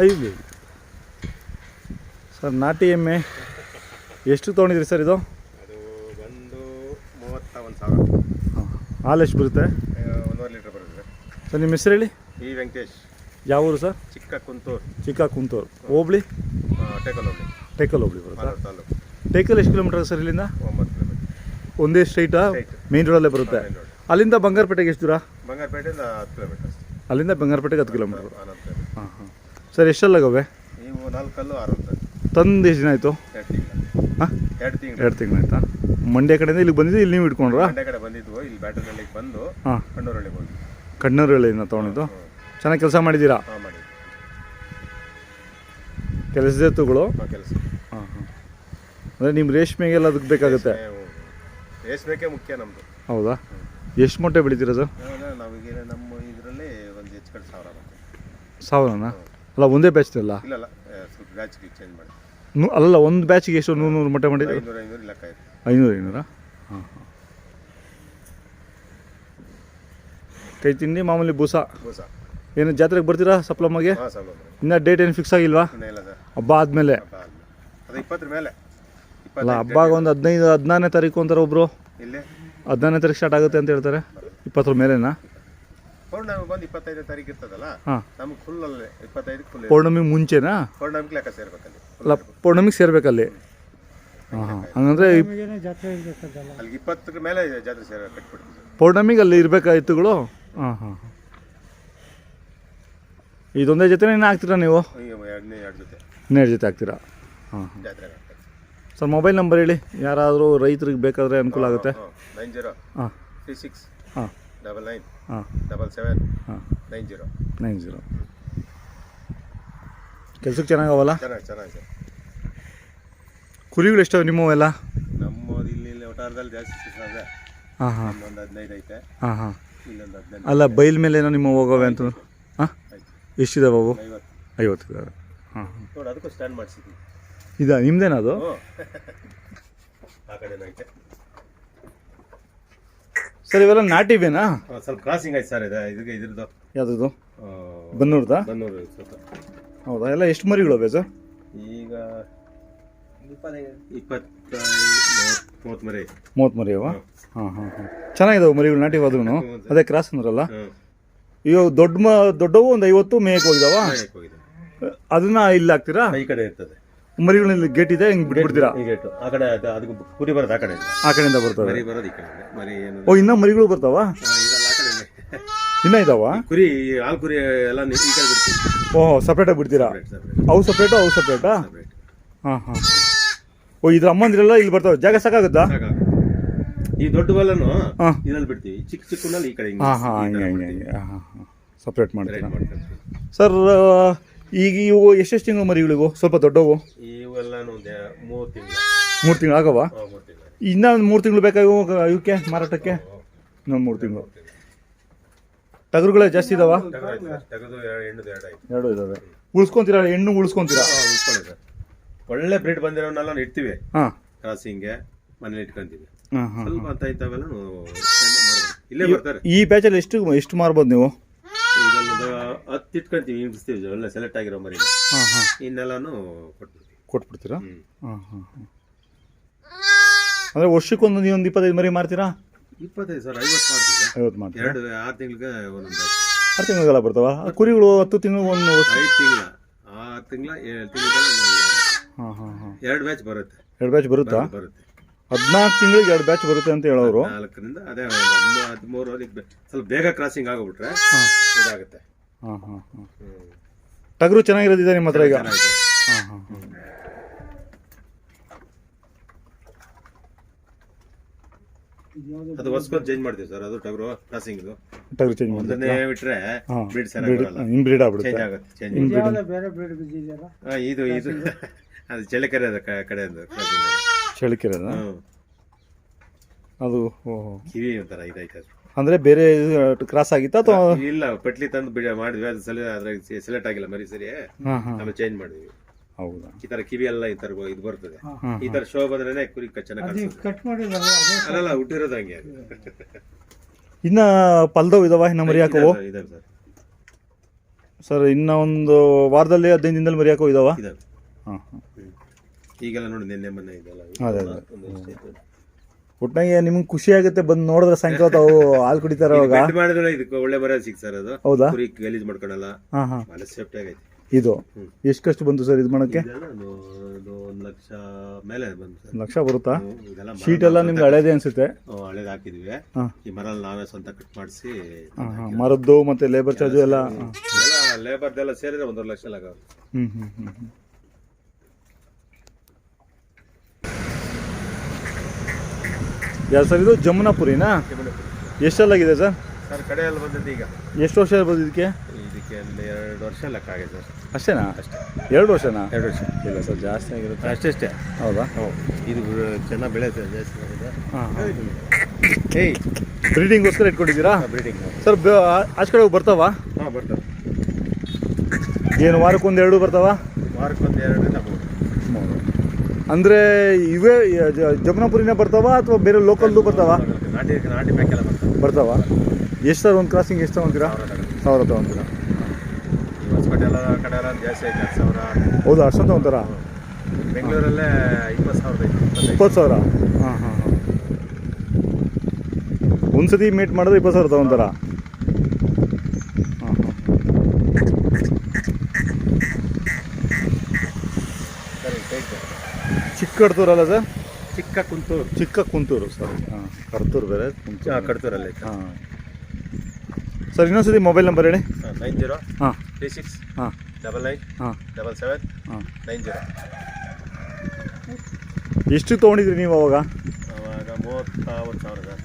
ಐದು ಸರ್. ನಾಟಿ ಎಮ್ಮೆ ಎಷ್ಟು ತೊಗೊಂಡಿದ್ರಿ ಸರ್ ಇದು? ಅದು ಬಂದು 31,000. ಹಾಂ. ಹಾಲು ಎಷ್ಟು ಬರುತ್ತೆ? 1.5 ಲೀಟ್ರ್ ಬರುತ್ತೆ ಸರ್. ನಿಮ್ಮ ಹೆಸರು ಹೇಳಿ. ಈ ವೆಂಕಟೇಶ್. ಯಾವ ಊರು ಸರ್? ಚಿಕ್ಕ ಕುಂತೂರು ಹೋಬಳಿ. ಟೇಕಲ್ ಹೋಬಳಿ ಬರುತ್ತೆ. ಟೇಕಲ್ ಎಷ್ಟು ಕಿಲೋಮೀಟರ್ ಸರ್ ಇಲ್ಲಿಂದ? 9 ಕಿಲೋಮೀಟರ್. ಒಂದೇ ಸ್ಟ್ರೈಟಾ? ಮೇನ್ ರೋಡಲ್ಲೇ ಬರುತ್ತೆ. ಅಲ್ಲಿಂದ ಬಂಗಾರಪೇಟೆಗೆ ಎಷ್ಟು ದೂರ? ಬಂಗಾರಪೇಟೆಯಿಂದ 10 ಕಿಲೋಮೀಟರ್. ಅಲ್ಲಿಂದ ಬಂಗಾರಪೇಟೆಗೆ 10 ಕಿಲೋಮೀಟರ್. ಹಾಂ ಹಾಂ ಸರ್. ಎಷ್ಟಲ್ಲಾಗವೆ ನೀವು? 4 ಕಲ್ಲು 6 ತಂದು ಎಷ್ಟು ದಿನ ಆಯಿತು? 2 ತಿಂಗಳು. ಹಾಂ, 2 ತಿಂಗಳು. 2 ತಿಂಗಳು ಆಯಿತಾ? ಮಂಡ್ಯ ಕಡೆಯಿಂದ ಇಲ್ಲಿಗೆ ಬಂದಿದ್ದು, ಇಲ್ಲಿ ನೀವು ಇಟ್ಕೊಂಡ್ರಾ? ಮಂಡ್ಯ ಕಡೆ ಬಂದಿದ್ವು, ಇಲ್ಲಿ ಬ್ಯಾಟರ್ನಳ್ಳಿಗೆ ಬಂದು ಹಾಂ ಕಣ್ಣೂರಳ್ಳಿಗೆ ಬಂದು. ಕಣ್ಣೂರಳ್ಳಿಯಿಂದ ತೊಗೊಂಡಿದ್ದು. ಚೆನ್ನಾಗಿ ಕೆಲಸ ಮಾಡಿದ್ದೀರಾ? ಹಾಂ, ಮಾಡಿ. ಕೆಲಸದ ಎತ್ತುಗಳು? ಕೆಲಸ. ಹಾಂ ಹಾಂ. ಅಂದರೆ ನಿಮ್ಮ ರೇಷ್ಮೆಗೆಲ್ಲ ಅದಕ್ಕೆ ಬೇಕಾಗುತ್ತೆ? ರೇಷ್ಮೆಗೆ ಮುಖ್ಯ ನಮ್ಮದು. ಹೌದಾ? ಎಷ್ಟು ಮೊಟ್ಟೆ ಬೆಳಿತೀರಾ ಸರ್? ನಾವೀಗ ನಮ್ಮ ಇದರಲ್ಲಿ ಒಂದು ಹೆಚ್ಚು ಕಡೆ 1000 ಬರುತ್ತೆ. 1000ನಾ? ಅಲ್ಲ ಒಂದೇ ಬ್ಯಾಚ್ ಅಲ್ಲ? ಇಲ್ಲ, ಸ್ವಲ್ಪ ಬ್ಯಾಚ್ಗೆ ಚೇಂಜ್ ಮಾಡಿ. ಅಲ್ಲ, ಒಂದು ಬ್ಯಾಚಿಗೆ ಎಷ್ಟು? 100 ಮೊಟ್ಟೆ ಮಾಡಿದ್ರೆ 500 ಲೆಕ್ಕ ಆಯ್ತು. 500 ಹಾಂ ಹಾಂ. ಕೈ ತಿಂಡಿ ಮಾಮೂಲಿ ಬೂಸ. ಏನು ಜಾತ್ರೆಗೆ ಬರ್ತೀರಾ ಸಪ್ಲಮ್ಮಗೆ? ಇನ್ನೂ ಡೇಟ್ ಏನು ಫಿಕ್ಸ್ ಆಗಿಲ್ವಾ? ಹಬ್ಬ ಆದಮೇಲೆ? ಅದು 20 ಮೇಲೆ. ಅಲ್ಲ, ಹಬ್ಬಾಗ ಒಂದು 15-16ನೇ ತಾರೀಕು ಅಂತಾರೆ ಒಬ್ಬರು. ಇಲ್ಲಿ 15ನೇ ತಾರೀಕು ಸ್ಟಾರ್ಟ್ ಆಗುತ್ತೆ ಅಂತ ಹೇಳ್ತಾರೆ. 20ರ ಮೇಲೆನಾ? ಪೌರ್ಣಮಿ ಬಂದು 25ನೇ ತಾರೀಕು ಇರ್ತದಲ್ಲ. ಹಾಂ, ನಮ್ಗೆ ಫುಲ್ ಅಲ್ಲೇ 25ಕ್ಕೆ ಫುಲ್. ಪೌರ್ಣಮಿ ಮುಂಚೆನಾ? ಪೌರ್ಣಮಿಗೆ ಲೆಕ್ಕ ಸೇರ್ಬೇಕಲ್ಲಿ. ಅಲ್ಲ, ಪೌರ್ಣಮಿಗೆ ಸೇರ್ಬೇಕಲ್ಲಿ. ಹಾಂ ಹಾಂ. ಹಂಗಂದ್ರೆ ಅಲ್ಲಿ 20ರ ಮೇಲೆ ಜಾತ್ರೆ ಕಟ್ಬಿಡ್ತೀವಿ. ಪೌರ್ಣಮಿಗೆ ಅಲ್ಲಿ ಇರಬೇಕಾ ಎತ್ತುಗಳು? ಹಾಂ ಹಾಂ. ಇದೊಂದೇ ಜೊತೆ ಇನ್ನೂ ಹಾಕ್ತೀರಾ ನೀವು? 2 ಜೊತೆ. ಇನ್ನೆರಡು ಜೊತೆ ಹಾಕ್ತೀರಾ? ಹಾಂ ಹಾಂ. ಜಾತ್ರೆ ಸರ್, ಮೊಬೈಲ್ ನಂಬರ್ ಹೇಳಿ, ಯಾರಾದರೂ ರೈತರಿಗೆ ಬೇಕಾದರೆ ಅನುಕೂಲ ಆಗುತ್ತೆ. 90 ಹಾಂ 36 ಹಾಂ 99 ಹಾಂ 77 ಹಾಂ 90. ಕೆಲ್ಸಕ್ಕೆ ಚೆನ್ನಾಗವಲ್ಲ? ಚೆನ್ನಾಗಿ ಸರ್. ಕುರಿಗಳು ಎಷ್ಟವೆ ನಿಮ್ಮವೆಲ್ಲ? ನಮ್ಮದು ಇಲ್ಲಿ ಒಟಾರದಲ್ಲಿ ಜಾಸ್ತಿ ಸಿಗ್ತದೆ. ಹಾಂ ಹಾಂ. ಒಂದು 15 ಐತೆ. ಹಾಂ ಹಾಂ. ಇಲ್ಲೊಂದು 15. ಅಲ್ಲ, ಬೈಲ್ ಮೇಲೆ ಏನೋ ನಿಮ್ಮ ಹೋಗವೆ ಅಂತ? ಹಾಂ, ಎಷ್ಟಿದಾವೆ ಅವು? 50 ಇದಾವೆ. ಹಾಂ ಹಾಂ. ನೋಡಿ, ಅದಕ್ಕೂ ಸ್ಟ್ಯಾಂಡ್ ಮಾಡಿಸಿದ್ವಿ. ಇದಾ ನಿಮ್ದೇನಾ ಅದು? ಆ ಕಡೆನೂ ಐತೆ ಸರ್. ಇವೆಲ್ಲ ನಾಟಿವೇನಾ? ಸ್ವಲ್ಪ ಕ್ರಾಸಿಂಗ್ ಆಯ್ತು ಸರ್. ಇದಕ್ಕೆ ಇದ್ರದ್ದು. ಯಾವುದದು? ಬನ್ನೂರ್ದಾ? ಬನ್ನೂರು ಸ್ವಲ್ಪ. ಹೌದಾ? ಎಲ್ಲ ಎಷ್ಟು ಮರಿಗಳು ಅವೆ ಸರ್ ಈಗ? 30 ಮರಿ. 30 ಮರಿ ಅವ? ಹಾಂ ಹಾಂ ಹಾಂ. ಚೆನ್ನಾಗಿದಾವೆ ಮರಿಗಳು, ನಾಟಿವಾದ್ರೂ. ಅದೇ ಕ್ರಾಸ್ ಅಂದ್ರಲ್ಲ. ಇವು ದೊಡ್ಡವು ಒಂದು 50 ಮೇಯಕ್ಕೆ ಹೋಗಿದಾವ. ಅದನ್ನ ಇಲ್ಲಿ ಹಾಕ್ತೀರಾ? ಈ ಕಡೆ ಇರ್ತದೆ ಮರಿಗಳಲ್ಲಿ ಗೇಟ್ ಇದೆ, ಹಿಂಗೆ ಬಿಟ್ಬಿಡ್ತೀರಾ? ಆ ಕಡೆ ಅದಕ್ಕೆ ಕುರಿ ಬರೋದು ಆ ಕಡೆಯಿಂದ. ಆ ಕಡೆಯಿಂದ ಬರ್ತವೆ. ಮರಿ ಬರೋದು ಈ ಕಡೆ. ಮರಿ ಏನು? ಓ, ಇನ್ನೂ ಮರಿಗಳು ಬರ್ತಾವ? ಇನ್ನೂ ಇದಾವ? ಕುರಿ, ಹಾಲು ಕುರಿ ಎಲ್ಲ ಈ ಕಡೆ ಬಿಡ್ತೀವಿ. ಓಹ್, ಸಪ್ರೇಟಾಗಿ ಬಿಡ್ತೀರಾ? ಅವು ಸಪ್ರೇಟಾ? ಅವು ಸಪ್ರೇಟಾ? ಹಾಂ ಹಾಂ. ಓ, ಇದ್ರ ಅಮ್ಮಂದಿರೆಲ್ಲ ಇಲ್ಲಿ ಬರ್ತಾವೆ. ಜಾಗ ಸಾಕಾಗುತ್ತಾ? ಈ ದೊಡ್ಡ ಬಲ್ಲನು ಇದ್ರಲ್ಲಿ ಬಿಡ್ತೀವಿ, ಚಿಕ್ಕನಲ್ಲಿ ಈ ಕಡೆ. ಹಾಂ ಹಾಂ. ಹಂಗೆ ಹಾಂ ಹಾಂ. ಸಪ್ರೇಟ್ ಮಾಡ್ತೀರಾ ಸರ್? ಈಗ ಇವು ಎಷ್ಟೆಷ್ಟು ತಿಂಗಳು ಮರಿಗಳು ಇವು? ಸ್ವಲ್ಪ ದೊಡ್ಡವು ಇವೆಲ್ಲ 3 ತಿಂಗಳು. 3 ತಿಂಗಳು ಆಗವ? ಇನ್ನೂ 3 ತಿಂಗಳು ಬೇಕಾ ಇವಕ್ಕೆ ಮಾರಾಟಕ್ಕೆ? ಇನ್ನೊಂದು 3 ತಿಂಗಳು. ಟಗರುಗಳೇ ಜಾಸ್ತಿ ಇದಾವ? ಎರಡು ಇದಾವೆ. ಉಳಿಸ್ಕೊಂತೀರಾ? ಹೆಣ್ಣು ಉಳಿಸ್ಕೊಂತೀರಾ? ಒಳ್ಳೆ ಬ್ರೀಡ್ ಬಂದಿರೋನೆಲ್ಲ ಇಡ್ತೀವಿ. ಹಾಂ, ಕ್ರಾಸಿಂಗ್ಗೆ ಮನೇಲಿ ಇಟ್ಕೊಂತೀವಿ. ಹಾಂ ಹಾಂ. ಸ್ವಲ್ಪ ಅಂತ ಇಂಥವೆಲ್ಲ ಇಲ್ಲೇ ಬರ್ತಾರೆ. ಈ ಬ್ಯಾಚಲ್ಲಿ ಎಷ್ಟು ಮಾರ್ಬೋದು ನೀವು? ಇದೊಂದು 10 ಇಟ್ಕೊಂತೀವಿ, ಇಳಿಸ್ತೀವಿ. ಒಳ್ಳೆ ಸೆಲೆಕ್ಟ್ ಆಗಿರೋ ಮರಿ. ಹಾಂ ಹಾಂ. ಇನ್ನೆಲ್ಲಾನು ಕೊಟ್ಬಿಡ್ತೀರಾ? ಹಾಂ ಹಾಂ ಹಾಂ. ಅಂದರೆ ವರ್ಷಕ್ಕೊಂದು ನೀವು ಒಂದು 25 ಮರಿ ಮಾರ್ತೀರಾ? 25 ಸರ್, 50 ಮಾಡ್ತೀವಿ. 50 ಮಾಡ್ತೀವಿ. 6 ತಿಂಗಳಿಗೆ ಒಂದೊಂದು. 6 ತಿಂಗಳಿಗೆಲ್ಲ ಬರ್ತಾವ ಕುರಿಗಳು? 10 ತಿಂಗಳು? 5 ತಿಂಗಳ, 6 ತಿಂಗಳ, 7 ತಿಂಗಳಿಗೆ. ಹಾಂ ಹಾಂ ಹಾಂ. 2 ಬ್ಯಾಚ್ ಬರುತ್ತೆ. 2 ಬ್ಯಾಚ್ ಬರುತ್ತಾ? ಬರುತ್ತೆ. 14 ತಿಂಗಳಿಗೆ 2 ಬ್ಯಾಚ್ ಬರುತ್ತೆ ಅಂತ ಹೇಳೋರು. 4ರಿಂದ ಅದೇ 13 ಸ್ವಲ್ಪ ಬೇಗ ಕ್ರಾಸಿಂಗ್ ಆಗೋಗ್ಬಿಟ್ರೆ ಇದಾಗುತ್ತೆ. ಹಾಂ ಹಾಂ ಹಾಂ. ಟಗರು ಚೆನ್ನಾಗಿರೋದಿದೆ ನಿಮ್ಮ ಹತ್ರ ಈಗ? ಹಾಂ ಹಾಂ ಹಾಂ. ಅದು ಹೊಸ್ಕೊಂಡು ಚೇಂಜ್ ಮಾಡ್ತೀವಿ ಸರ್. ಅದು ಟಗರು ಕ್ರಾಸಿಂಗ್ ಟಗರು ಚೇಂಜ್ ಒಂದನ್ನೇ ಬಿಟ್ರೆ ಬ್ರೀಡ್ ಇನ್ಬ್ರೀಡ್ ಆಗ್ಬಿಡುತ್ತೆ. ಚೇಂಜ್ ಆಗುತ್ತೆ. ಇದು ಅದು ಚಳ್ಳಕೆರೆ ಕಡೆ ಚಳ್ಳಕೆರೆ ಅದು ಕಿವಿ ಒಂಥರ ಇದೈತೆ. ಅಂದ್ರೆ ಬೇರೆ ಕ್ರಾಸ್ ಆಗಿತ್ತಾ ಅಥವಾ? ಇಲ್ಲ, ಪಟ್ಲಿ ತಂದು ಮಾಡಿದ್ವಿ. ಅದು ಅದ್ರಾಗ ಸೆಲೆಕ್ಟ್ ಆಗಿಲ್ಲ ಮರಿ ಸರಿ. ಆಮೇಲೆ ಚೇಂಜ್ ಮಾಡಿದ್ವಿ. ಹೌದಾ? ಈ ತರ ಕಿವಿ ಎಲ್ಲ ಈ ತರ ಇದು ಬರ್ತದೆ. ಈ ತರ ಶೋ ಬಂದ್ರೆ ಕುರಿ ಚೆನ್ನಾಗಿ ಅಲ್ಲ ಹುಟ್ಟಿರೋದು ಹಂಗೆ. ಇನ್ನ ಪಲ್ದವ್ ಇದಾವ? ಇನ್ನ ಮರಿ ಹಾಕವು? ಇದಾವೆ ಸರ್. ಸರ್ ಇನ್ನೂ ಒಂದು ವಾರದಲ್ಲಿ 15 ದಿನದಲ್ಲಿ ಮರಿ ಹಾಕೋ ಇದಾವ? ಇದಾವೆ. ಹಾಂ ಹಾಂ. ಈಗೆಲ್ಲ ನೋಡಿ ನಿನ್ನೆ ಮೊನ್ನೆ ಇದೆಲ್ಲ ಅದೇ ಒಟ್ಟಾಗಿ ನಿಮ್ಗೆ ಖುಷಿ ಆಗುತ್ತೆ ಬಂದು ನೋಡಿದ್ರೆ ಸಾಯಂಕಾಲ ತಾವು ಹಾಲು ಕುಡಿತಾರ ಅವಾಗ. ಬೆಡ್ ಮಾಡಿದ್ರೆ ಇದಕ್ಕೆ ಒಳ್ಳೆ ಮರ ಸಿಕ್ ಸರ್ ಅದು. ಹೌದಾ? ಕುರಿ ಗಲೀಜ್ ಮಾಡ್ಕೊಳಲ್ಲ. ಹಾಂ ಹಾಂ. ಭಾಳ ಸೇಫ್ಟಿ ಆಗೈತೆ ಇದು ಎಷ್ಟು ಖರ್ಚು ಬಂತು ಸರ್ ಇದು ಮಾಡೋಕ್ಕೆ? ಇದು 1 ಲಕ್ಷ ಮೇಲೆ ಬಂತು ಸರ್. 1 ಲಕ್ಷ ಬರುತ್ತಾ? ಇದೆಲ್ಲ ಶೀಟ್ ಎಲ್ಲ ನಿಮ್ಗೆ ಹಳೇದೇ ಅನ್ಸುತ್ತೆ? ಹಳೇದು ಹಾಕಿದ್ವಿ. ಹಾಂ. ಈ ಮರ ನಾವೇ ಸ್ವಂತ ಕಟ್ ಮಾಡಿಸಿ ಹಾಂ ಹಾಂ. ಮರದ್ದು ಮತ್ತೆ ಲೇಬರ್ ಚಾರ್ಜು ಎಲ್ಲ ಲೇಬರ್ದೆಲ್ಲ ಸೇರಿದ್ರೆ 1.5 ಲಕ್ಷ ಆಗ. ಹ್ಞೂ ಹ್ಞೂ ಹ್ಞೂ ಹ್ಞೂ. ಯಾರು ಸರ್ ಇದು ಜಮುನಾಪುರಿನಾ? ಎಷ್ಟೆಲ್ಲಾಗಿದೆ ಸರ್? ಸರ್ ಕಡೆಯಲ್ಲಿ ಬಂದಿದ್ದು ಈಗ ಎಷ್ಟು ವರ್ಷ ಇರ್ಬೋದು ಇದಕ್ಕೆ? ಇದಕ್ಕೆ 2 ವರ್ಷ ಲೆಕ್ಕ ಆಗಿದೆ ಸರ್. ಅಷ್ಟೇನಾ? ಅಷ್ಟೇ. 2 ವರ್ಷನಾ? 2 ವರ್ಷ ಇಲ್ಲ ಸರ್ ಜಾಸ್ತಿ ಆಗಿರುತ್ತೆ. ಅಷ್ಟೇ. ಹೌದಾ? ಇದು ಚೆನ್ನಾಗಿ ಬೆಳೆಯುತ್ತೆ ಜಾಸ್ತಿ ಮಾಡಿದೆ. ಹಾಂ ಹಾಂ. ಏಯ್ ಬ್ರೀಡಿಂಗೋಸ್ಕರ ಇಟ್ಕೊಂಡಿದ್ದೀರಾ ಬ್ರೀಡಿಂಗ್ ಸರ್? ಆಚೆ ಕಡೆ ಬರ್ತಾವ? ಹಾಂ ಬರ್ತವೆ. ಏನು ವಾರಕ್ಕೊಂದು 2 ಬರ್ತಾವ? ವಾರಕ್ಕೊಂದು 2 ಅಂದರೆ ಇವೇ ಜಮುನಾಪುರಿನೇ ಬರ್ತಾವ ಅಥವಾ ಬೇರೆ ಲೋಕಲ್ದು ಬರ್ತಾವ? ನಾಟಿ ಮ್ಯಾಕೆಲ್ಲ ಬರ್ತಾವ. ಎಷ್ಟು ಸರ್ ಒಂದು ಕ್ರಾಸಿಂಗ್ ಎಷ್ಟು ತಗೊಂತೀರಾ? 1000 ತಗೊಂತೀರಾ? ಹೊಸಪೇಟೆ ಎಲ್ಲ ಕಡೆ ಎಲ್ಲ ಜಾಸ್ತಿ ಐತೆ 10,000. ಹೌದಾ? ಅಷ್ಟೊಂದು ತಗೊಂತಾರಾ? ಬೆಂಗಳೂರಲ್ಲೇ 20,000 ಐತೆ. 20,000? ಹಾಂ ಹಾಂ ಹಾಂ. ಒಂದು ಸತಿ ಮೀಟ್ ಮಾಡಿದ್ರೆ 20,000 ತಗೊಂತಾರಾ? ಹಾಂ ಹಾಂ. ಚಿಕ್ಕ ಕಡ್ತೂರಲ್ಲ ಸರ್? ಚಿಕ್ಕ ಕುಂತೂರು. ಚಿಕ್ಕ ಕುಂತೂರು ಸರ್. ಹಾಂ. ಕಡ್ತೂರು ಬೇರೆ ಕುಂತೂರು. ಕಡ್ತೂರಲ್ಲಿ. ಹಾಂ ಸರ್ ಇನ್ನೊಂದ್ಸತಿ ಮೊಬೈಲ್ ನಂಬರ್ ಹೇಳಿ. 90 ಹಾಂ 36 ಹಾಂ 99 ಹಾಂ 77 ಹಾಂ. 90. ಎಷ್ಟು ತೊಗೊಂಡಿದ್ರಿ ನೀವು ಅವಾಗ? ಅವಾಗ 31,000.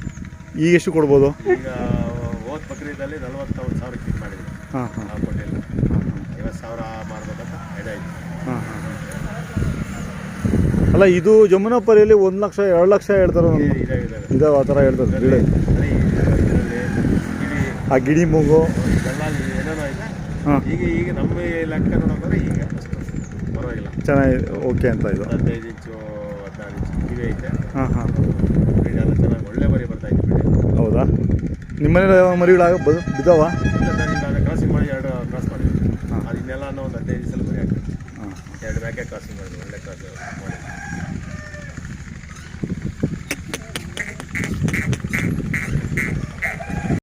ಈಗ ಎಷ್ಟು ಕೊಡ್ಬೋದು? ಈಗ ಹೋದ ಬಕ್ರೀದಲ್ಲಿ 41,000 ಕಿಟ್ ಮಾಡಿದ್ವಿ. ಹಾಂ ಹಾಂ ನಾವು ಕೊಟ್ಟಿಲ್ಲ. ಹಾಂ 50,000 ಮಾರ್ಬೇಕಂತ ಐದಾಯ್ತು. ಹಾಂ ಹಾಂ. ಅಲ್ಲ ಇದು ಜಮುನಾಪುರಿಯಲ್ಲಿ 1 ಲಕ್ಷ 2 ಲಕ್ಷ ಹೇಳ್ತಾರೆ. ಇದಾವೆ ಆ ಥರ ಹೇಳ್ತಾರೆ. ಗಿಡ ಆ ಗಿಡಿ ಮೂಗು ಏನೇನೋ ಇದೆ. ಹಾಂ. ಈಗ ನಮ್ಮ ಲೆಕ್ಕ ನೋಡೋದ್ರೆ ಈಗ ಪರವಾಗಿಲ್ಲ ಚೆನ್ನಾಗಿ ಓಕೆ ಅಂತ ಇದು 15 ಇಂಚು 16 ಇಂಚು ಕಿವಿ ಐತೆ. ಹಾಂ ಹಾಂ. ಬ್ರೀಡ್ ಎಲ್ಲ ಚೆನ್ನಾಗಿ ಒಳ್ಳೆ ಮರಿ ಬರ್ತಾ ಇತ್ತು ಬ್ರೀಡ್. ಹೌದಾ? ನಿಮ್ಮ ಮನೇಲಿ ಮರಿಗಳಾಗ ಬಿದ್ದಾವ? ಇಲ್ಲ ಸರ್, ಈಗ ಕ್ರಾಸಿಂಗ್ ಮಾಡಿ 2 ಕ್ರಾಸ್ ಮಾಡಿದ್ವಿ. ಹಾಂ. ಅದು ಇನ್ನೆಲ್ಲ ಒಂದು 15 ದಿವಸ ಮರಿ ಹಾಕಿ ಹಾಂ 2 ಮ್ಯಾಕೆ ಕ್ರಾಸಿಂಗ್ ಮಾಡಿದ್ವಿ. ಒಳ್ಳೆ ಕ್ರಾಸ್ ಮಾಡಿ.